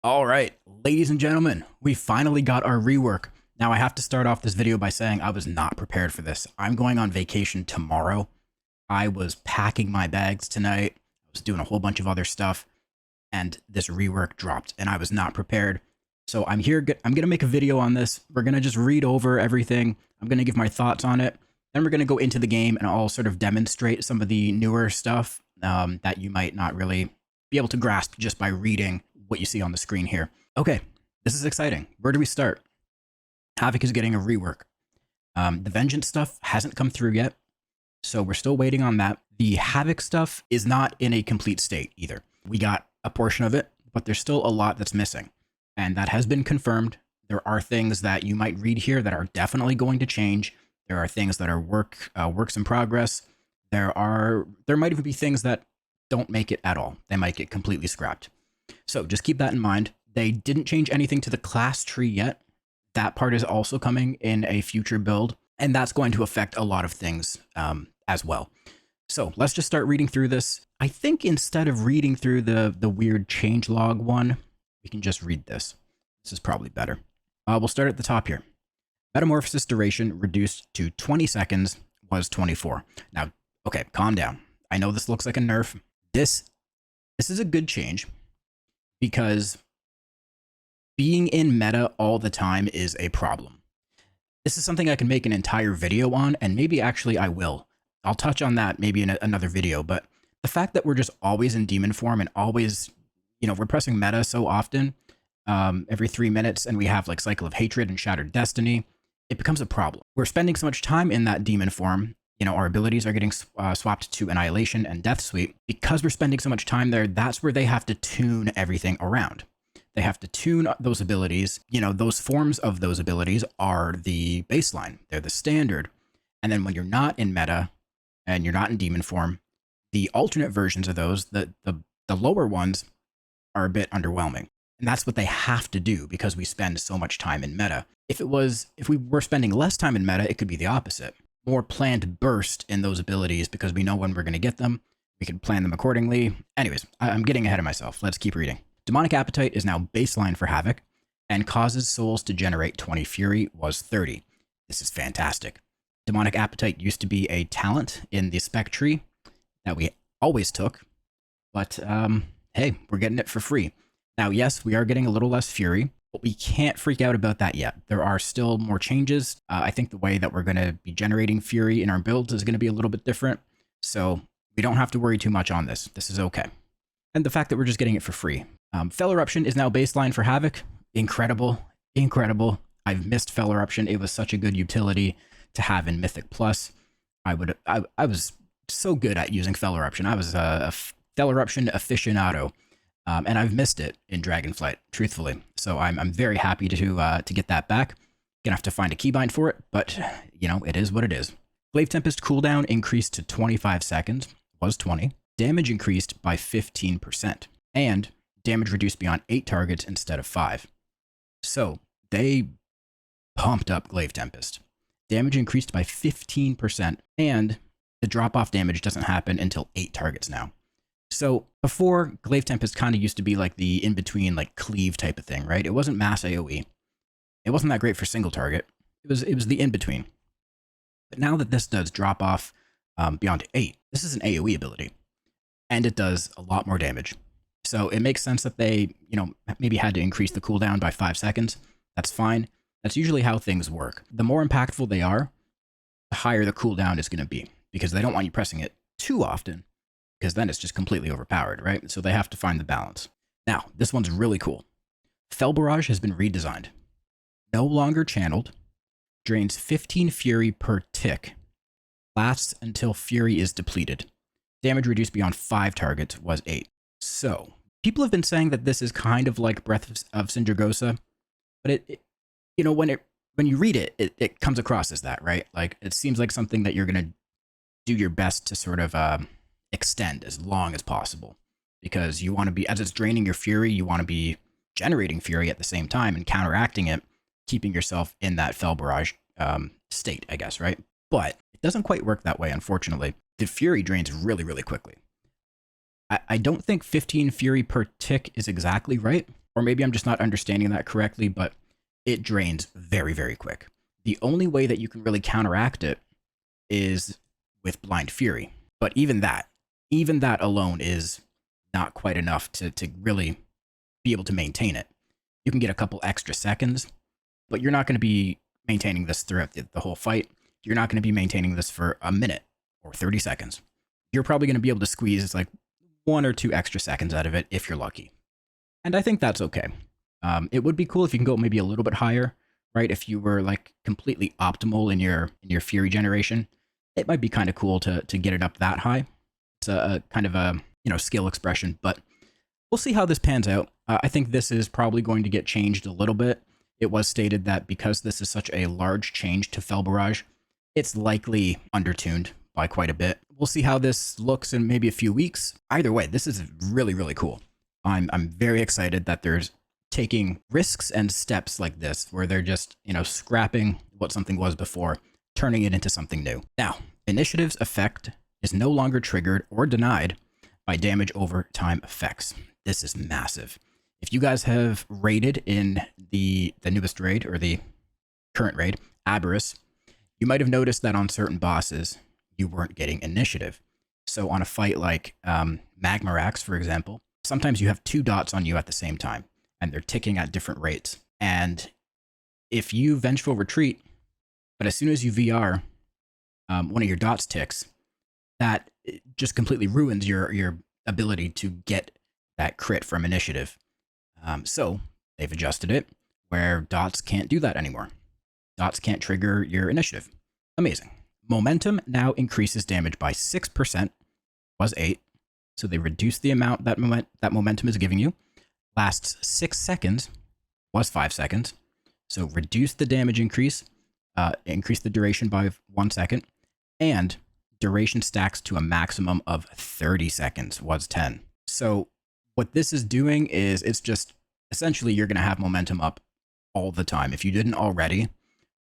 All right, ladies and gentlemen, we finally got our rework. Now I have to start off this video by saying I was not prepared for this. I'm going on vacation tomorrow. I was packing my bags tonight. I was doing a whole bunch of other stuff, and this rework dropped, and I was not prepared. So I'm here. I'm going to make a video on this. We're going to just read over everything. I'm going to give my thoughts on it. Then we're going to go into the game, and I'll sort of demonstrate some of the newer stuff that you might not really be able to grasp just by reading what you see on the screen here. Okay, this is exciting. Where do we start? Havoc is getting a rework. The Vengeance stuff hasn't come through yet, so we're still waiting on that. The Havoc stuff is not in a complete state either. We got a portion of it, but there's still a lot that's missing, and that has been confirmed. There are things that you might read here that are definitely going to change. There are things that are works in progress. There might even be things that don't make it at all. They might get completely scrapped. So just keep that in mind. They didn't change anything to the class tree yet. That part is also coming in a future build, and that's going to affect a lot of things as well. So let's just start reading through this. I think instead of reading through the weird changelog one, we can just read this. This is probably better. We'll start at the top here. Metamorphosis duration reduced to 20 seconds was 24. Now, okay, calm down. I know this looks like a nerf. This is a good change, because being in meta all the time is a problem. This is something I can make an entire video on, and maybe actually I will. I'll touch on that maybe in another video, but the fact that we're just always in demon form and always, we're pressing meta so often, every 3 minutes, and we have like Cycle of Hatred and Shattered Destiny, it becomes a problem. We're spending so much time in that demon form. Our abilities are getting swapped to Annihilation and Death Sweep. Because we're spending so much time there, that's where they have to tune everything around. They have to tune those abilities. Those forms of those abilities are the baseline. They're the standard. And then when you're not in meta and you're not in demon form, the alternate versions of those, the lower ones, are a bit underwhelming. And that's what they have to do because we spend so much time in meta. If we were spending less time in meta, it could be the opposite. More planned burst in those abilities because we know when we're going to get them. We can plan them accordingly. Anyways, I'm getting ahead of myself. Let's keep reading. Demonic Appetite is now baseline for Havoc, and causes souls to generate 20 fury was 30. This is fantastic. Demonic Appetite used to be a talent in the spec tree that we always took, but hey, we're getting it for free. Now, yes, we are getting a little less fury, but we can't freak out about that yet. There are still more changes. I think the way that we're going to be generating fury in our builds is going to be a little bit different, so we don't have to worry too much on this. This is okay. And the fact that we're just getting it for free. Fell Eruption is now baseline for Havoc. Incredible. Incredible. I've missed Fell Eruption. It was such a good utility to have in Mythic Plus. I was so good at using Fell Eruption. I was a Fell Eruption aficionado. And I've missed it in Dragonflight, truthfully. So I'm very happy to get that back. Gonna have to find a keybind for it, but it is what it is. Glaive Tempest cooldown increased to 25 seconds, was 20. Damage increased by 15%, and damage reduced beyond 8 targets instead of 5. So they pumped up Glaive Tempest. Damage increased by 15%, and the drop-off damage doesn't happen until 8 targets now. So before, Glaive Tempest kind of used to be like the in-between, like cleave type of thing, right? It wasn't mass AoE. It wasn't that great for single target. It was the in-between. But now that this does drop off beyond 8, this is an AoE ability, and it does a lot more damage. So it makes sense that they, maybe had to increase the cooldown by 5 seconds. That's fine. That's usually how things work. The more impactful they are, the higher the cooldown is going to be, because they don't want you pressing it too often, because then it's just completely overpowered, right? So they have to find the balance. Now, this one's really cool. Fell Barrage has been redesigned. No longer channeled, drains 15 fury per tick, lasts until fury is depleted. Damage reduced beyond 5 targets was 8. So, people have been saying that this is kind of like Breath of Sindragosa, but when you read it, it comes across as that, right? Like, it seems like something that you're going to do your best to sort of extend as long as possible, because you want to be, as it's draining your fury, you want to be generating fury at the same time and counteracting it, keeping yourself in that Fell Barrage state, I guess, right? But it doesn't quite work that way, unfortunately. The fury drains really, really quickly. I don't think 15 fury per tick is exactly right, Or maybe I'm just not understanding that correctly, but it drains very, very quick. The only way that you can really counteract it is with Blind Fury. But even that alone is not quite enough to really be able to maintain it. You can get a couple extra seconds, but you're not going to be maintaining this throughout the whole fight. You're not going to be maintaining this for a minute or 30 seconds. You're probably going to be able to squeeze like 1 or 2 extra seconds out of it if you're lucky. And I think that's okay. It would be cool if you can go maybe a little bit higher, right? If you were like completely optimal in your Fury generation, it might be kind of cool to get it up that high. It's a kind of a, you know, skill expression, but we'll see how this pans out. I think this is probably going to get changed a little bit. It was stated that because this is such a large change to Fel Barrage, it's likely undertuned by quite a bit. We'll see how this looks in maybe a few weeks. Either way, this is really, really cool. I'm very excited that there's taking risks and steps like this, where they're just, you know, scrapping what something was before, turning it into something new. Now, initiative's effect is no longer triggered or denied by damage over time effects. This is massive. If you guys have raided in the newest raid, or the current raid, Aberrus, you might have noticed that on certain bosses, you weren't getting initiative. So on a fight like Magmarax, for example, sometimes you have 2 dots on you at the same time, and they're ticking at different rates. And if you Vengeful Retreat, but as soon as you VR, one of your dots ticks, that just completely ruins your ability to get that crit from initiative. So they've adjusted it where dots can't do that anymore. Dots can't trigger your initiative. Amazing. Momentum now increases damage by 6%, was 8. So they reduced the amount that momentum is giving you. Lasts 6 seconds, was 5 seconds. So reduce the damage increase, increase the duration by 1 second, and duration stacks to a maximum of 30 seconds, was 10. So what this is doing is it's just essentially you're going to have momentum up all the time. If you didn't already,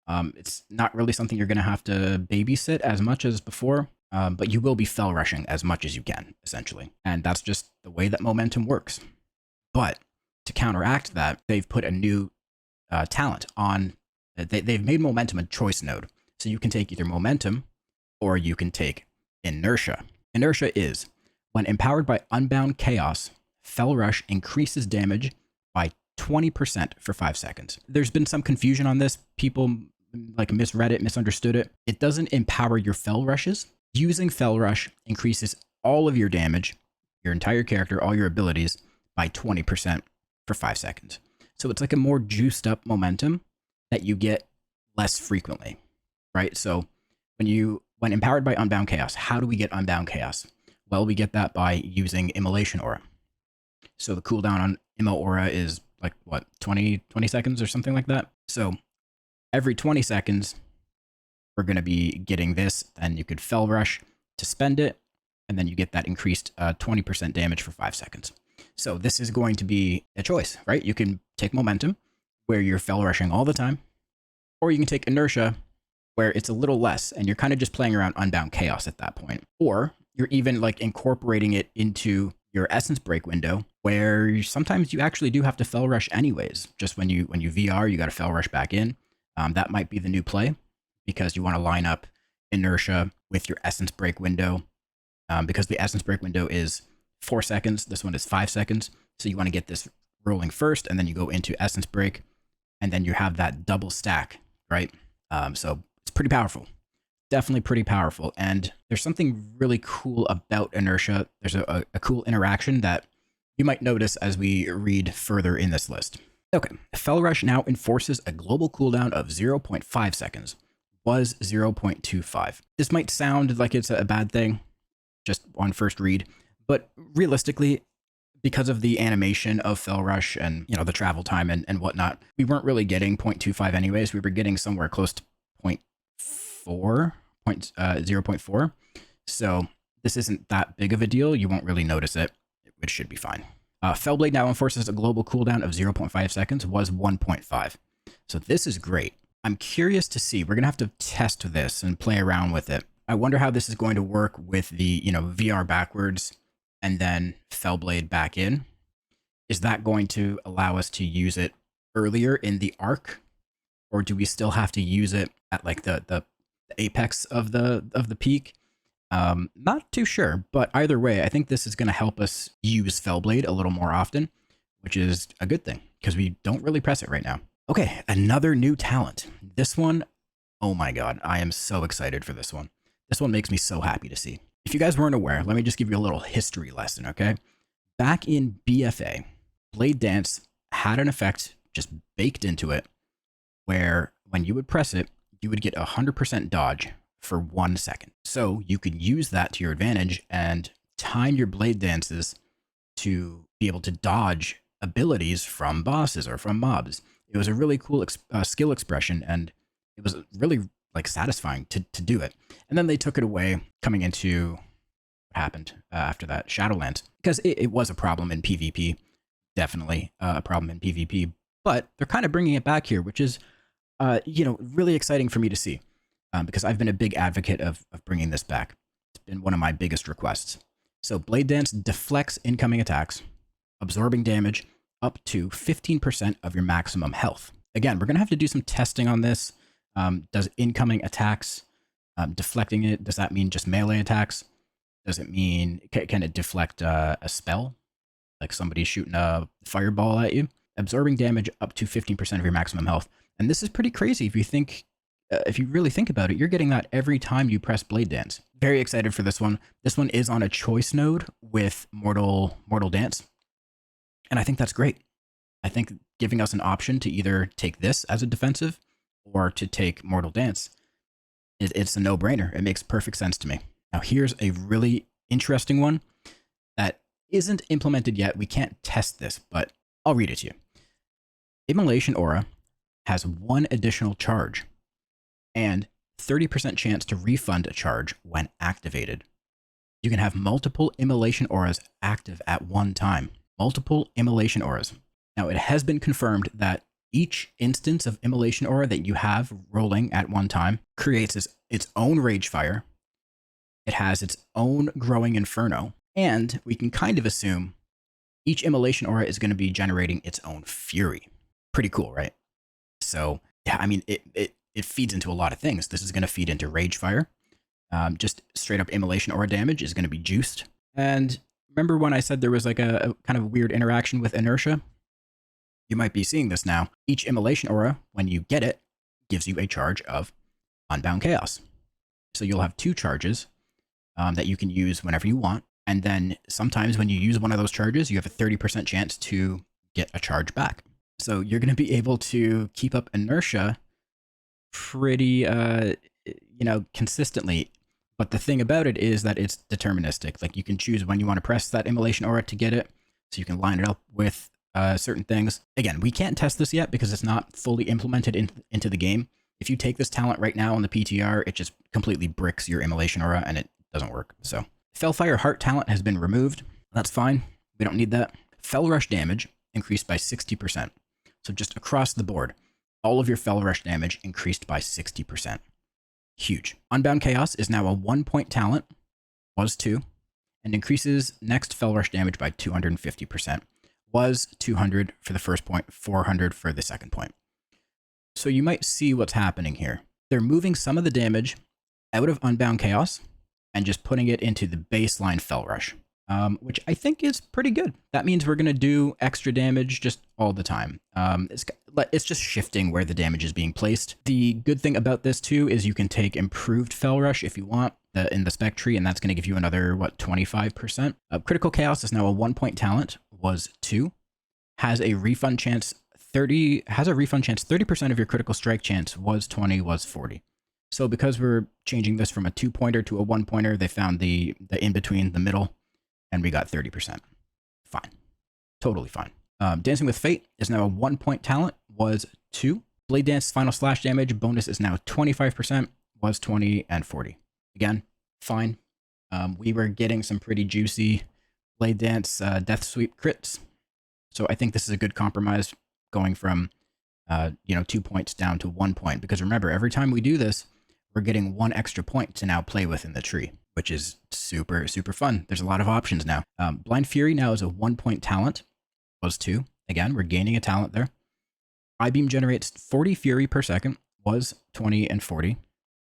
it's not really something you're going to have to babysit as much as before, but you will be fel rushing as much as you can, essentially. And that's just the way that momentum works. But to counteract that, they've put a new talent on. They've made momentum a choice node. So you can take either momentum or you can take inertia. Inertia is, when empowered by Unbound Chaos, Fel Rush increases damage by 20% for 5 seconds. There's been some confusion on this. People like misread it, misunderstood it. It doesn't empower your Fel Rushes. Using Fel Rush increases all of your damage, your entire character, all your abilities by 20% for 5 seconds. So it's like a more juiced up momentum that you get less frequently, right? So when empowered by Unbound Chaos, how do we get Unbound Chaos? Well, we get that by using Immolation Aura. So the cooldown on Immo Aura is like, what, 20 seconds or something like that? So every 20 seconds, we're going to be getting this, and you could Fel Rush to spend it, and then you get that increased 20% damage for 5 seconds. So this is going to be a choice, right? You can take Momentum, where you're Fel Rushing all the time, or you can take Inertia, where it's a little less, and you're kind of just playing around Unbound Chaos at that point. Or you're even like incorporating it into your Essence Break window, where sometimes you actually do have to Fel Rush anyways. Just when you VR, you got to Fel Rush back in. That might be the new play, because you want to line up Inertia with your Essence Break window, because the Essence Break window is 4 seconds. This one is 5 seconds. So you want to get this rolling first, and then you go into Essence Break, and then you have that double stack, right? So it's pretty powerful. Definitely pretty powerful. And there's something really cool about Inertia. There's a cool interaction that you might notice as we read further in this list. Okay, Fel Rush now enforces a global cooldown of 0.5 seconds. Was 0.25. This might sound like it's a bad thing, just on first read, but realistically, because of the animation of Fel Rush and, you know, the travel time and whatnot, we weren't really getting 0.25 anyways. We were getting somewhere close to 0.4. So this isn't that big of a deal. You won't really notice it. It should be fine. Fellblade now enforces a global cooldown of 0.5 seconds, was 1.5. So this is great. I'm curious to see. We're going to have to test this and play around with it. I wonder how this is going to work with the, you know, VR backwards and then Fellblade back in. Is that going to allow us to use it earlier in the arc, or do we still have to use it at like the apex of the peak? Not too sure, but either way, I think this is going to help us use Fellblade a little more often, which is a good thing because we don't really press it right now. Okay, another new talent. This one, oh my god, I am so excited for this one. This one makes me so happy to see. If you guys weren't aware, let me just give you a little history lesson, okay? Back in BFA, Blade Dance had an effect just baked into it where when you would press it, you would get 100% dodge for 1 second. So you could use that to your advantage and time your Blade Dances to be able to dodge abilities from bosses or from mobs. It was a really cool skill expression, and it was really like satisfying to do it. And then they took it away coming into what happened after that, Shadowlands, because it was a problem in PvP, definitely a problem in PvP, but they're kind of bringing it back here, which is, really exciting for me to see, because I've been a big advocate of bringing this back. It's been one of my biggest requests. So Blade Dance deflects incoming attacks, absorbing damage up to 15% of your maximum health. Again, we're going to have to do some testing on this. Does incoming attacks, deflecting it, does that mean just melee attacks? Does it mean, can it deflect a spell? Like somebody shooting a fireball at you? Absorbing damage up to 15% of your maximum health. And this is pretty crazy if you think, if you really think about it, you're getting that every time you press Blade Dance. Very excited for this one. This one is on a choice node with Mortal Dance. And I think that's great. I think giving us an option to either take this as a defensive or to take Mortal Dance, it's a no-brainer. It makes perfect sense to me. Now here's a really interesting one that isn't implemented yet. We can't test this, but I'll read it to you. Immolation Aura has 1 additional charge and 30% chance to refund a charge when activated. You can have multiple Immolation Auras active at one time. Multiple Immolation Auras. Now, it has been confirmed that each instance of Immolation Aura that you have rolling at one time creates its own Rage Fire. It has its own Growing Inferno, and we can kind of assume each Immolation Aura is going to be generating its own Fury. Pretty cool, right? So, yeah, I mean, it feeds into a lot of things. This is going to feed into Rage Fire. Just straight up Immolation Aura damage is going to be juiced. And remember when I said there was like a kind of weird interaction with inertia? You might be seeing this now. Each Immolation Aura, when you get it, gives you a charge of Unbound Chaos. So you'll have 2 charges that you can use whenever you want. And then sometimes when you use one of those charges, you have a 30% chance to get a charge back. So you're going to be able to keep up inertia pretty, consistently. But the thing about it is that it's deterministic. Like you can choose when you want to press that Immolation Aura to get it. So you can line it up with certain things. Again, we can't test this yet because it's not fully implemented into the game. If you take this talent right now on the PTR, it just completely bricks your Immolation Aura and it doesn't work. So Fellfire Heart talent has been removed. That's fine. We don't need that. Fell Rush damage increased by 60%. So just across the board, all of your Fell Rush damage increased by 60%. Huge. Unbound Chaos is now a 1-point talent, was 2, and increases next Fell Rush damage by 250%. Was 200 for the first point, 400 for the second point. So you might see what's happening here. They're moving some of the damage out of Unbound Chaos and just putting it into the baseline Fell Rush, which I think is pretty good. That means we're going to do extra damage just all the time. It's just shifting where the damage is being placed. The good thing about this too is you can take improved Fell Rush if you want in the spec tree, and that's going to give you another, 25%. Critical Chaos is now a 1-point talent, was 2, has a refund chance 30% of your critical strike chance, was 20, was 40. So because we're changing this from a 2-pointer to a 1-pointer, they found the in-between, the middle, and we got 30%. Fine. Totally fine. Dancing with Fate is now a 1-point talent, was 2. Blade Dance Final Slash damage bonus is now 25%, was 20 and 40. Again, fine. We were getting some pretty juicy Blade Dance Death Sweep crits. So I think this is a good compromise going from 2 points down to 1 point. Because remember, every time we do this, we're getting 1 extra point to now play with in the tree, which is super, super fun. There's a lot of options now. Blind Fury now is a 1-point talent, was 2. Again, we're gaining a talent there. I-beam generates 40 fury per second, was 20 and 40.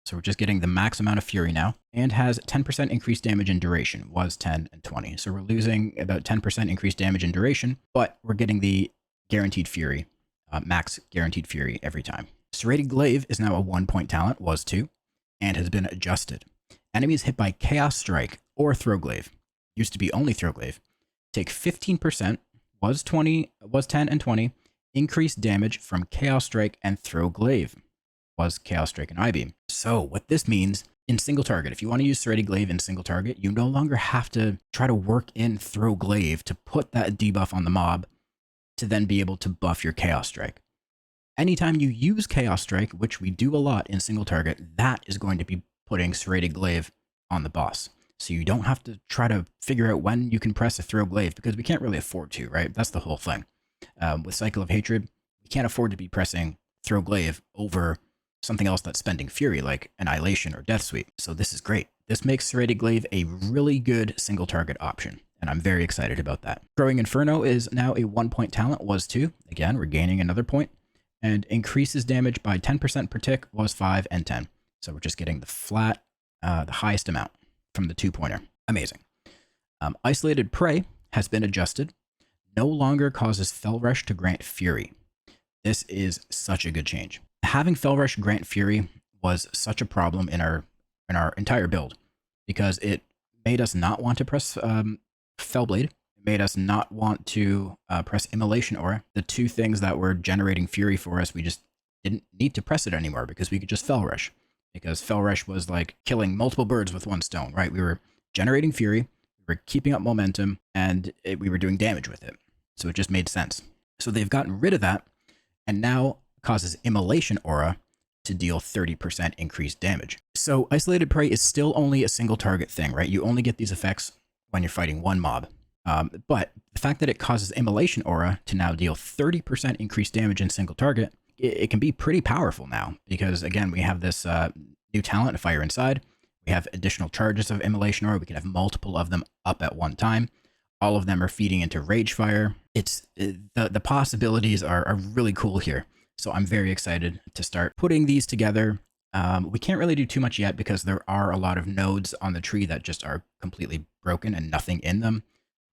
So we're just getting the max amount of fury now, and has 10% increased damage and duration, was 10 and 20. So we're losing about 10% increased damage and duration, but we're getting the guaranteed fury, max guaranteed fury every time. Serrated Glaive is now a 1-point talent, was 2, and has been adjusted. Enemies hit by Chaos Strike or Throw Glaive, used to be only Throw Glaive, take 15%, was 10 and 20, increased damage from Chaos Strike and Throw Glaive, was Chaos Strike and I-beam. So what this means in single target, if you want to use Serrated Glaive in single target, you no longer have to try to work in Throw Glaive to put that debuff on the mob to then be able to buff your Chaos Strike. Anytime you use Chaos Strike, which we do a lot in single target, that is going to be putting Serrated Glaive on the boss. So you don't have to try to figure out when you can press a Throw Glaive, because we can't really afford to, right? That's the whole thing. With Cycle of Hatred, we can't afford to be pressing Throw Glaive over something else that's spending fury, like Annihilation or Death Sweep. So this is great. This makes Serrated Glaive a really good single target option, and I'm very excited about that. Growing Inferno is now a 1-point talent, was 2. Again, we're gaining another point, and increases damage by 10% per tick, was 5 and 10. So we're just getting the flat, the highest amount from the 2-pointer. Amazing. Isolated Prey has been adjusted. No longer causes Fell Rush to grant Fury. This is such a good change. Having Fell Rush grant Fury was such a problem in our entire build, because it made us not want to press Fellblade. It made us not want to press Immolation Aura. The two things that were generating Fury for us, we just didn't need to press it anymore because we could just Fell Rush. Because Fell Rush was like killing multiple birds with one stone, right? We were generating Fury, we were keeping up momentum, and we were doing damage with it. So it just made sense. So they've gotten rid of that, and now causes Immolation Aura to deal 30% increased damage. So Isolated Prey is still only a single target thing, right? You only get these effects when you're fighting one mob. But the fact that it causes Immolation Aura to now deal 30% increased damage in single target, it can be pretty powerful now, because again, we have this new talent, Fire Inside. We have additional charges of Immolation Aura. We can have multiple of them up at one time. All of them are feeding into Rage Fire. It's the possibilities are really cool here. So I'm very excited to start putting these together. We can't really do too much yet because there are a lot of nodes on the tree that just are completely broken and nothing in them.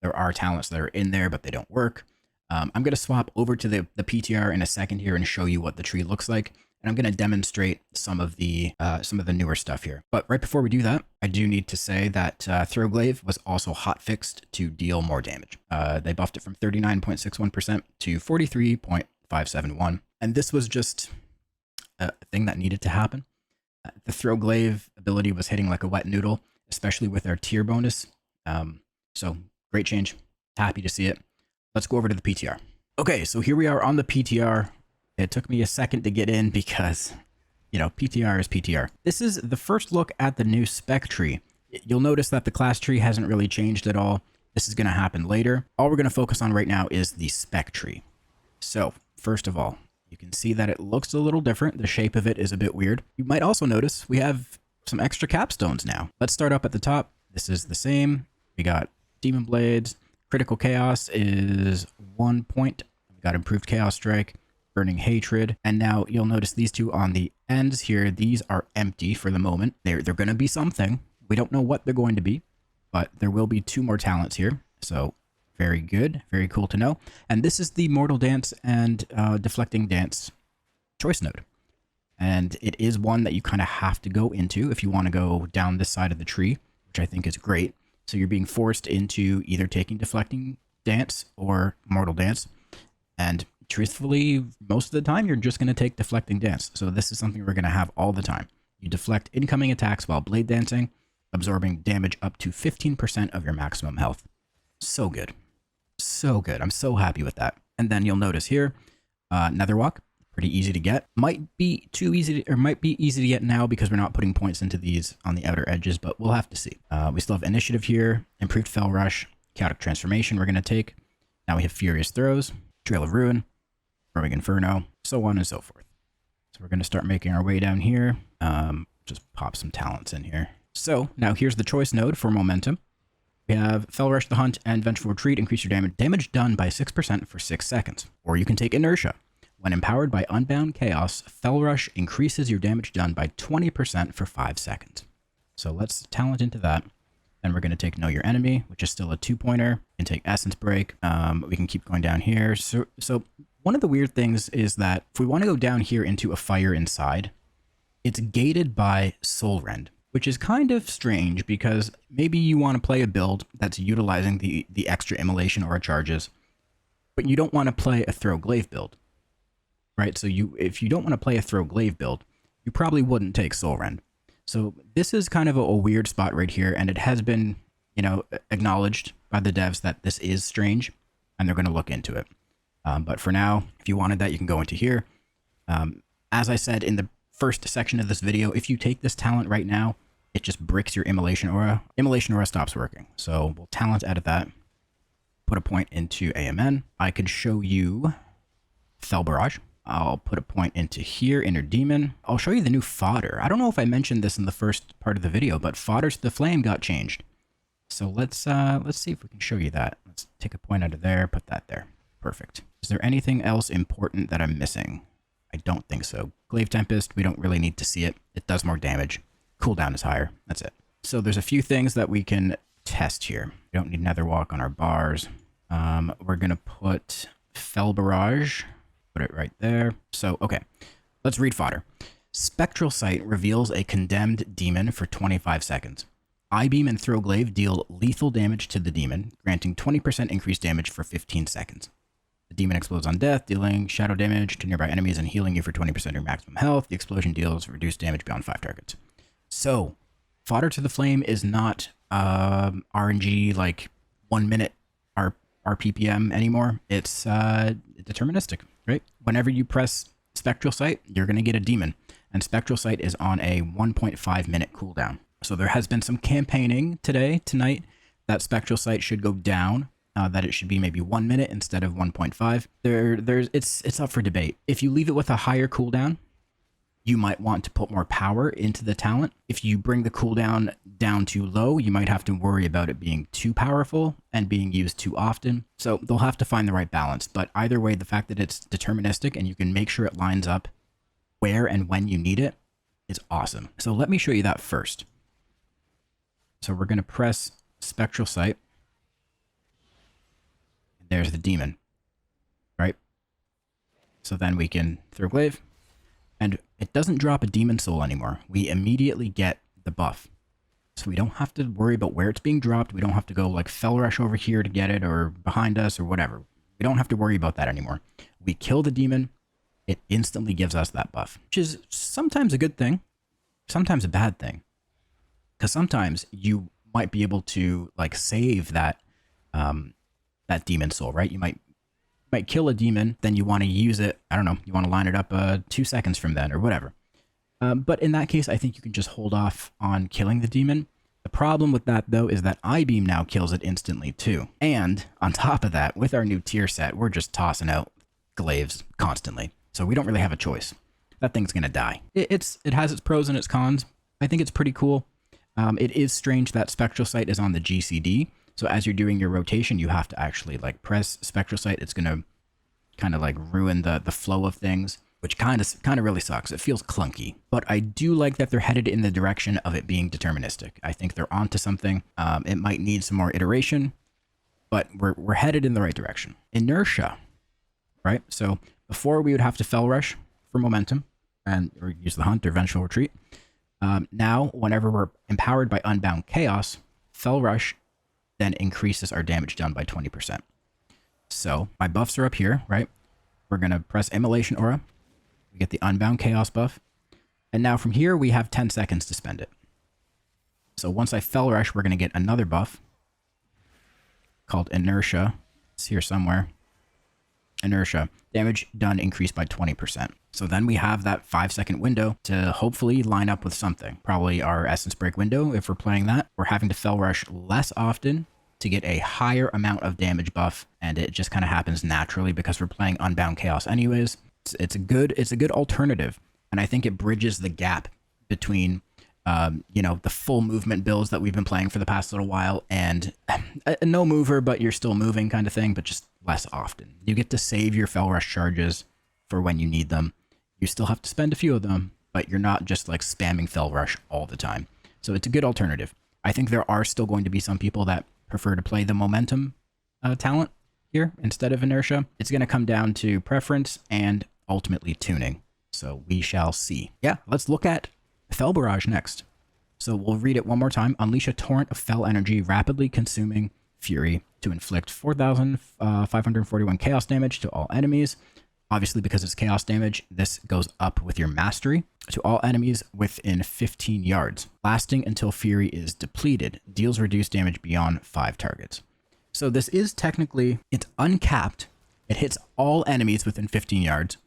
There are talents that are in there, but they don't work. I'm going to swap over to the PTR in a second here and show you what the tree looks like. And I'm going to demonstrate some of the newer stuff here. But right before we do that, I do need to say that Throw Glaive was also hotfixed to deal more damage. They buffed it from 39.61% to 43.571. And this was just a thing that needed to happen. The Throw Glaive ability was hitting like a wet noodle, especially with our tier bonus. So great change. Happy to see it. Let's go over to the PTR. Okay, so here we are on the PTR. It took me a second to get in because, you know, PTR is PTR. This is the first look at the new spec tree. You'll notice that the class tree hasn't really changed at all. This is going to happen later. All we're going to focus on right now is the spec tree. So, first of all, you can see that it looks a little different. The shape of it is a bit weird. You might also notice we have some extra capstones now. Let's start up at the top. This is the same. We got Demon Blades. Critical Chaos is 1 point. We got Improved Chaos Strike, Burning Hatred, and now you'll notice these two on the ends here. These are empty for the moment. They're going to be something. We don't know what they're going to be, but there will be 2 more talents here. So very good, very cool to know. And this is the Mortal Dance and Deflecting Dance choice node. And it is one that you kind of have to go into if you want to go down this side of the tree, which I think is great. So you're being forced into either taking Deflecting Dance or Mortal Dance. And truthfully, most of the time, you're just going to take Deflecting Dance. So this is something we're going to have all the time. You deflect incoming attacks while blade dancing, absorbing damage up to 15% of your maximum health. So good. So good. I'm so happy with that. And then you'll notice here, Netherwalk, pretty easy to get. Might be easy to get now because we're not putting points into these on the outer edges, but we'll have to see. We still have Initiative here, Improved Fell Rush, Chaotic Transformation we're going to take. Now we have Furious Throws, Trail of Ruin, Growing Inferno, so on and so forth. So we're going to start making our way down here. Just pop some talents in here. So now here's the choice node for momentum. We have Fell Rush the Hunt and Vengeful Retreat. Increase your damage done by 6% for 6 seconds. Or you can take Inertia. When empowered by Unbound Chaos, Fell Rush increases your damage done by 20% for 5 seconds. So let's talent into that. Then we're going to take Know Your Enemy, which is still a 2-pointer. We can take Essence Break. We can keep going down here. So one of the weird things is that if we want to go down here into a fire inside, it's gated by Soul Rend, which is kind of strange because maybe you want to play a build that's utilizing the extra immolation aura charges, but you don't want to play a Throw Glaive build, right? So if you don't want to play a Throw Glaive build, you probably wouldn't take Soul Rend. So this is kind of a weird spot right here, and it has been, acknowledged by the devs that this is strange, and they're going to look into it. But for now, if you wanted that, you can go into here. As I said in the first section of this video, if you take this talent right now, it just bricks your immolation aura. Immolation aura stops working. So we'll talent edit that, put a point into AMN. I could show you Fell Barrage. I'll put a point into here, Inner Demon. I'll show you the new fodder. I don't know if I mentioned this in the first part of the video, but fodder to the flame got changed. So let's see if we can show you that. Let's take a point out of there, put that there. Perfect. Is there anything else important that I'm missing? I don't think so. Glaive Tempest, we don't really need to see it. It does more damage. Cooldown is higher. That's it. So there's a few things that we can test here. We don't need Nether Walk on our bars. We're going to put Fell Barrage. Put it right there. So, okay, let's read fodder. Spectral Sight reveals a condemned demon for 25 seconds. I-Beam and Throw Glaive deal lethal damage to the demon, granting 20% increased damage for 15 seconds. The demon explodes on death, dealing shadow damage to nearby enemies and healing you for 20% of your maximum health. The explosion deals reduced damage beyond 5 targets. So, fodder to the flame is not RNG, like 1 minute RPPM anymore. It's deterministic. Right? Whenever you press Spectral Sight, you're going to get a demon. And Spectral Sight is on a 1.5 minute cooldown. So there has been some campaigning tonight, that Spectral Sight should go down, that it should be maybe 1 minute instead of 1.5. It's up for debate. If you leave it with a higher cooldown, you might want to put more power into the talent. If you bring the cooldown down too low, you might have to worry about it being too powerful and being used too often. So they'll have to find the right balance. But either way, the fact that it's deterministic and you can make sure it lines up where and when you need it is awesome. So let me show you that first. So we're going to press Spectral Sight. There's the demon, right? So then we can Throw Glaive. And it doesn't drop a demon soul anymore. We immediately get the buff. So we don't have to worry about where it's being dropped. We don't have to go like Fell Rush over here to get it or behind us or whatever. We don't have to worry about that anymore. We kill the demon. It instantly gives us that buff, which is sometimes a good thing, sometimes a bad thing. Because sometimes you might be able to like save that, that demon soul, right? You might kill a demon, then you want to use it, I don't know, you want to line it up 2 seconds from then or whatever. But in that case, I think you can just hold off on killing the demon. The problem with that, though, is that I-Beam now kills it instantly, too. And on top of that, with our new tier set, we're just tossing out glaives constantly. So we don't really have a choice. That thing's going to die. It has its pros and its cons. I think it's pretty cool. It is strange that Spectral Sight is on the GCD. So as you're doing your rotation, you have to actually like press Spectral Sight. It's going to kind of like ruin the flow of things, which kind of really sucks. It feels clunky, but I do like that they're headed in the direction of it being deterministic. I think they're onto something. It might need some more iteration, but we're headed in the right direction. Inertia, right? So before we would have to Fell Rush for momentum or use the Hunt or Vengeful Retreat. Now, whenever we're empowered by Unbound Chaos, Fell Rush then increases our damage done by 20%. So my buffs are up here, right? We're going to press Immolation Aura. We get the Unbound Chaos buff. And now from here, we have 10 seconds to spend it. So once I Fell Rush, we're going to get another buff called Inertia. It's here somewhere. Inertia. Damage done increased by 20%. So then we have that 5-second window to hopefully line up with something. Probably our Essence Break window if we're playing that. We're having to Fell Rush less often to get a higher amount of damage buff, and it just kind of happens naturally because we're playing Unbound Chaos anyways. It's a good alternative, and I think it bridges the gap between you know, the full movement builds that we've been playing for the past little while, and a no mover, but you're still moving kind of thing, but just less often. You get to save your Fel Rush charges for when you need them. You still have to spend a few of them, but you're not just like spamming Fel Rush all the time. So it's a good alternative. I think there are still going to be some people that prefer to play the momentum talent here instead of inertia. It's going to come down to preference and ultimately tuning. So we shall see. Yeah, let's look at Fel Barrage next. So we'll read it one more time. Unleash a torrent of Fel energy, rapidly consuming fury to inflict 4,541 chaos damage to all enemies. Obviously, because it's chaos damage, this goes up with your mastery to all enemies within 15 yards, lasting until fury is depleted. Deals reduced damage beyond 5 targets. So this is technically, it's uncapped. It hits all enemies within 15 yards,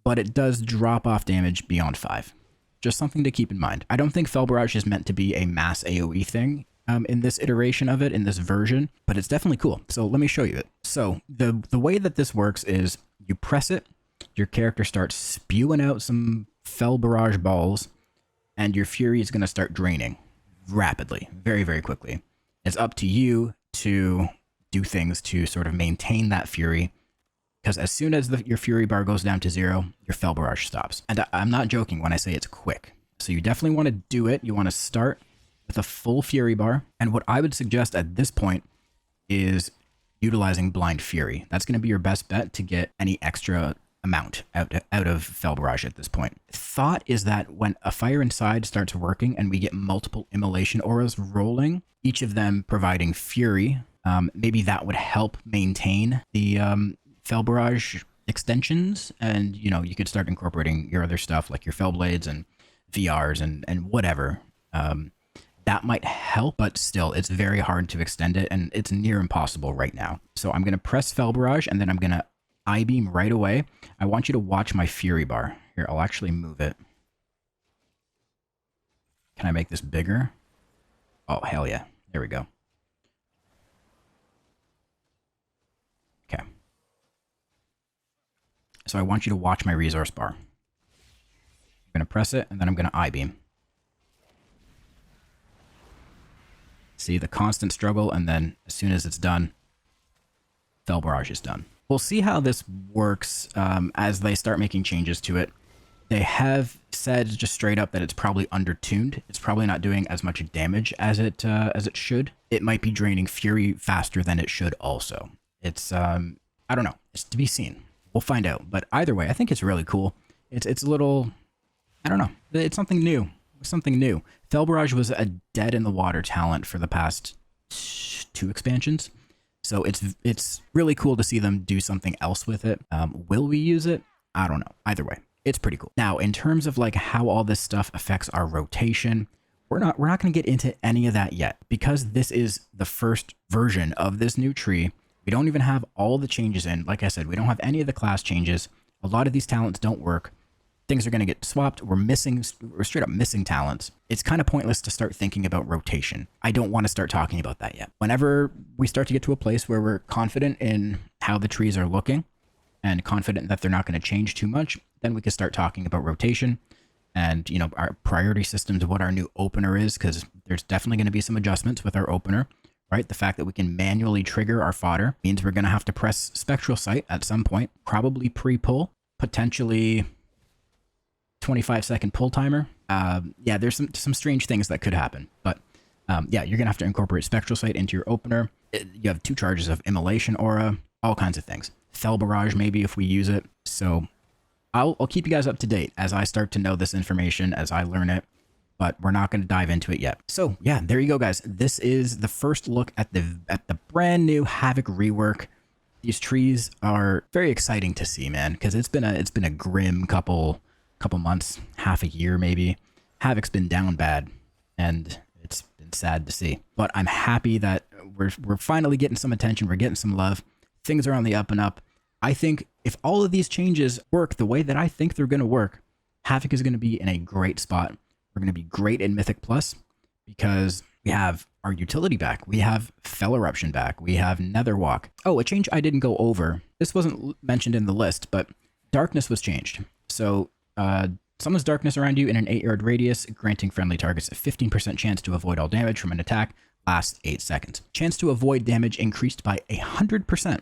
but it does drop off damage beyond 5. Just something to keep in mind. I don't think Fel Barrage is meant to be a mass AoE thing in this iteration of it, in this version, but it's definitely cool. So let me show you it. So the way that this works is you press it, your character starts spewing out some Fel Barrage balls, and your fury is going to start draining rapidly, very, very quickly. It's up to you to do things to sort of maintain that fury, because as soon as your fury bar goes down to 0, your Fel Barrage stops. And I'm not joking when I say it's quick. So you definitely want to do it. You want to start with a full fury bar. And what I would suggest at this point is utilizing Blind Fury. That's going to be your best bet to get any extra amount out of Fel Barrage at this point. Thought is that when a Fire Inside starts working and we get multiple immolation auras rolling, each of them providing fury, maybe that would help maintain the Fel Barrage extensions, and you know, you could start incorporating your other stuff like your Fel Blades and VRs and whatever. That might help, but still, it's very hard to extend it, and it's near impossible right now. So I'm going to press Fel Barrage, and then I'm going to I-beam right away. I want you to watch my Fury bar. Here, I'll actually move it. Can I make this bigger? Oh, hell yeah. There we go. Okay. So I want you to watch my resource bar. I'm going to press it, and then I'm going to I-beam. See the constant struggle, and then as soon as it's done, Fel Barrage is done. We'll see how this works as they start making changes to it. They have said just straight up that it's probably undertuned. It's probably not doing as much damage as it should. It might be draining fury faster than it should also. It's I don't know. It's to be seen. We'll find out. But either way, I think it's really cool. It's a little, I don't know. It's something new. Something new. Fel Barrage was a dead in the water talent for the past 2 expansions. So it's really cool to see them do something else with it. Will we use it? I don't know. Either way, it's pretty cool. Now, in terms of like how all this stuff affects our rotation, we're not going to get into any of that yet, because this is the first version of this new tree. We don't even have all the changes in. Like I said, we don't have any of the class changes. A lot of these talents don't work. Things are going to get swapped. We're straight up missing talents. It's kind of pointless to start thinking about rotation. I don't want to start talking about that yet. Whenever we start to get to a place where we're confident in how the trees are looking and confident that they're not going to change too much, then we can start talking about rotation and, you know, our priority systems, what our new opener is, because there's definitely going to be some adjustments with our opener, right? The fact that we can manually trigger our fodder means we're going to have to press Spectral Sight at some point, probably pre-pull, potentially 25-second pull timer. Yeah, there's some strange things that could happen, but yeah, you're gonna have to incorporate Spectral Sight into your opener. You have 2 charges of Immolation Aura, all kinds of things. Fel Barrage maybe if we use it. So I'll keep you guys up to date as I start to know this information, as I learn it, but we're not going to dive into it yet. So yeah, there you go, guys. This is the first look at the brand new Havoc rework. These trees are very exciting to see, man, because it's been a grim couple months, half a year maybe. Havoc's been down bad, and it's been sad to see. But I'm happy that we're finally getting some attention. We're getting some love. Things are on the up and up. I think if all of these changes work the way that I think they're going to work, Havoc is going to be in a great spot. We're going to be great in Mythic Plus because we have our utility back. We have Fel Eruption back. We have Netherwalk. Oh, a change I didn't go over. This wasn't mentioned in the list, but Darkness was changed. So Summons darkness around you in an 8-yard radius, granting friendly targets a 15% chance to avoid all damage from an attack. Lasts 8 seconds. Chance to avoid damage increased by 100%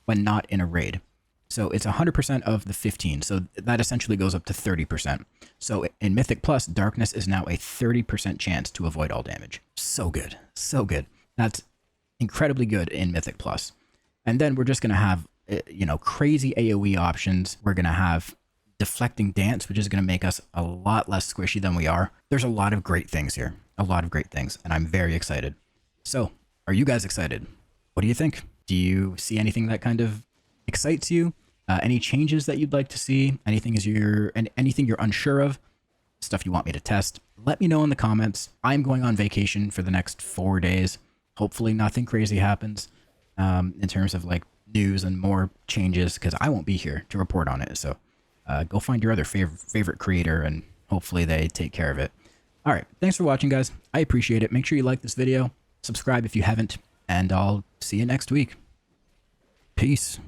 when not in a raid. So it's 100% of the 15. So that essentially goes up to 30%. So in Mythic Plus, darkness is now a 30% chance to avoid all damage. So good. So good. That's incredibly good in Mythic Plus. And then we're just going to have, crazy AoE options. We're going to have deflecting dance, which is going to make us a lot less squishy than we are. There's a lot of great things here. A lot of great things. And I'm very excited. So, are you guys excited? What do you think? Do you see anything that kind of excites you? Any changes that you'd like to see? Anything you're unsure of? Stuff you want me to test? Let me know in the comments. I'm going on vacation for the next 4 days. Hopefully nothing crazy happens in terms of like news and more changes, because I won't be here to report on it. So go find your other favorite creator and hopefully they take care of it. All right. Thanks for watching, guys. I appreciate it. Make sure you like this video. Subscribe if you haven't, and I'll see you next week. Peace.